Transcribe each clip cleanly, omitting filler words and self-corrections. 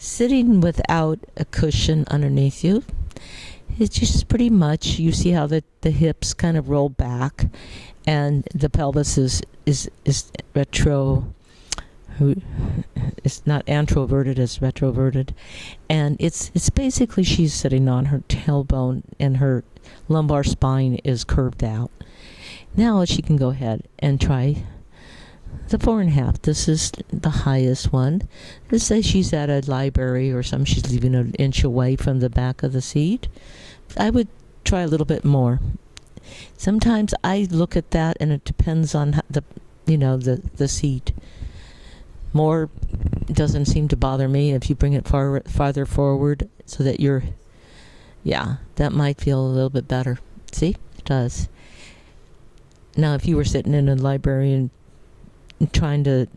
Sitting without a cushion underneath you, it's just pretty much, you see how the hips kind of roll back and the pelvis is retro, it's not antroverted, it's retroverted, and it's basically she's sitting on her tailbone and her lumbar spine is curved out. Now she can go ahead and try the 4.5. This is the highest one. Let's say she's at a library or something, she's leaving an inch away from the back of the seat. I would try a little bit more. Sometimes I look at that and it depends on the seat. More doesn't seem to bother me if you bring it farther forward so that that might feel a little bit better. See? It does. Now, if you were sitting in a library and trying to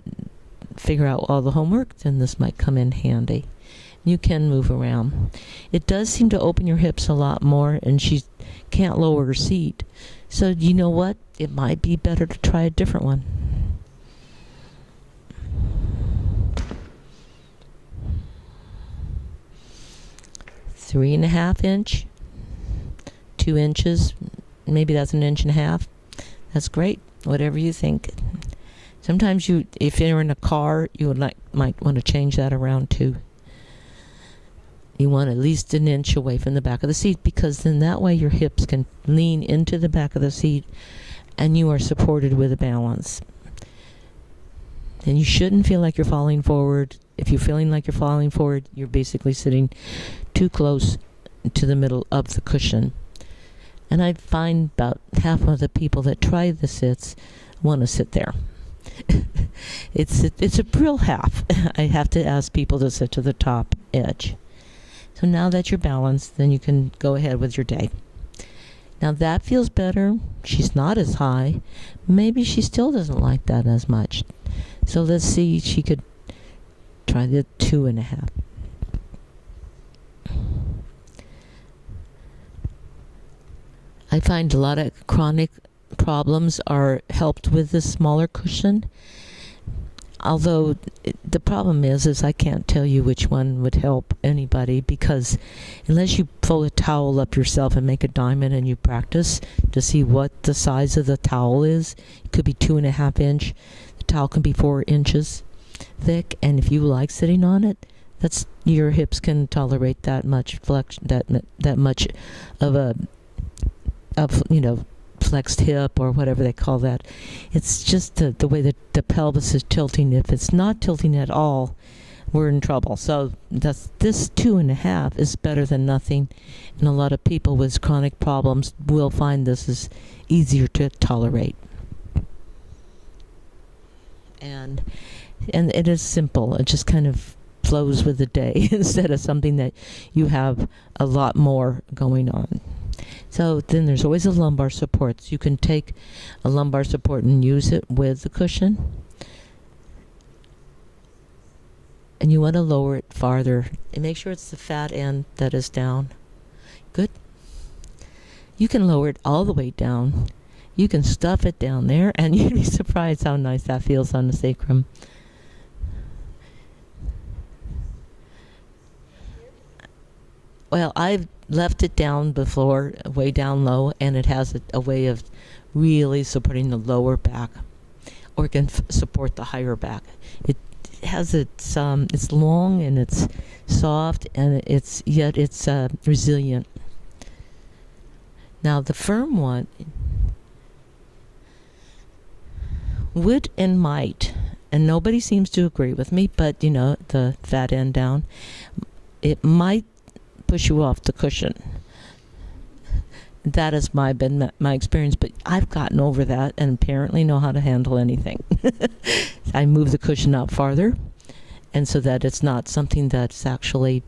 figure out all the homework, then this might come in handy. You can move around. It does seem to open your hips a lot more, and she can't lower her seat. So you know what? It might be better to try a different one. Three and a half inch, 2 inches, maybe that's 1.5 inches. That's great. Whatever you think. Sometimes if you're in a car, you might want to change that around too. You want at least 1 inch away from the back of the seat, because then that way your hips can lean into the back of the seat and you are supported with a balance. And you shouldn't feel like you're falling forward. If you're feeling like you're falling forward, you're basically sitting too close to the middle of the cushion. And I find about half of the people that try the SITTS want to sit there. It's a real half. I have to ask people to sit to the top edge. So now that you're balanced, then you can go ahead with your day. Now that feels better. She's not as high. Maybe she still doesn't like that as much. So let's see, she could try the 2.5. I find a lot of chronic problems are helped with this smaller cushion. Although the problem is I can't tell you which one would help anybody, because unless you pull a towel up yourself and make a diamond and you practice to see what the size of the towel is, it could be 2.5 inch. The towel can be 4 inches thick, and if you like sitting on it, that's, your hips can tolerate that much flex, that much of flexed hip or whatever they call that. It's just the way that the pelvis is tilting. If it's not tilting at all, we're in trouble. So this 2.5 is better than nothing, and a lot of people with chronic problems will find this is easier to tolerate. And it is simple. It just kind of flows with the day instead of something that you have a lot more going on. So then there's always a lumbar support. So you can take a lumbar support and use it with the cushion. And you want to lower it farther. And make sure it's the fat end that is down. Good. You can lower it all the way down. You can stuff it down there, and you'd be surprised how nice that feels on the sacrum. Well, I've left it down before, way down low, and it has a way of really supporting the lower back, or it can support the higher back. It has it's long and it's soft, and it's resilient. Now the firm one would and might, and nobody seems to agree with me, but the fat end down, it might push you off the cushion. That has been my experience, but I've gotten over that and apparently know how to handle anything. I move the cushion out farther, and so that it's not something that's actually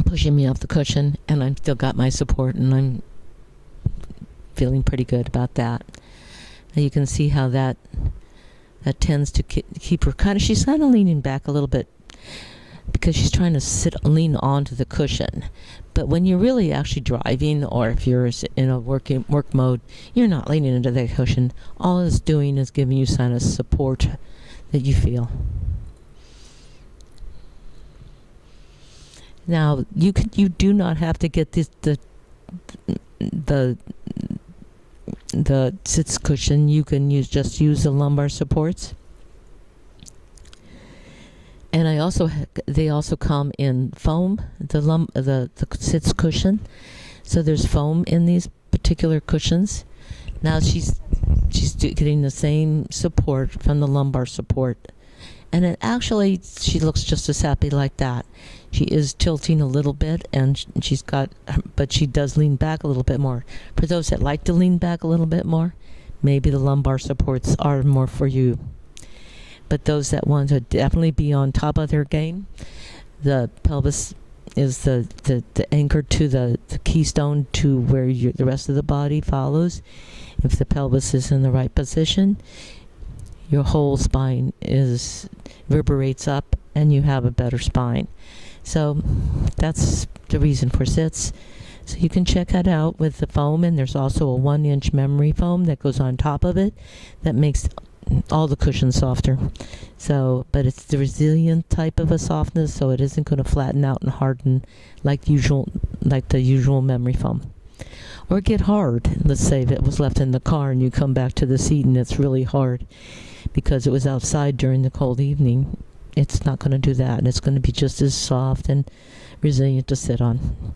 pushing me off the cushion, and I've still got my support, and I'm feeling pretty good about that. And you can see how that tends to keep her she's kind of leaning back a little bit, because she's trying to lean onto the cushion. But when you're really actually driving, or if you're in a work mode, you're not leaning into that cushion. All it's doing is giving you kind of support that you feel. Now, you do not have to get the SITTS cushion. You can just use the lumbar supports. And they also come in foam, the SITTS cushion. So there's foam in these particular cushions. Now she's getting the same support from the lumbar support. And she looks just as happy like that. She is tilting a little bit, and but she does lean back a little bit more. For those that like to lean back a little bit more, maybe the lumbar supports are more for you. But those that want to definitely be on top of their game, the pelvis is the anchor to the keystone to where the rest of the body follows. If the pelvis is in the right position, your whole spine reverberates up and you have a better spine. So that's the reason for SITTS. So you can check that out with the foam, and there's also a 1-inch memory foam that goes on top of it that makes all the cushions softer. But it's the resilient type of a softness, so it isn't going to flatten out and harden like the usual memory foam. Or get hard. Let's say if it was left in the car and you come back to the seat and it's really hard because it was outside during the cold evening. It's not going to do that, and it's going to be just as soft and resilient to sit on.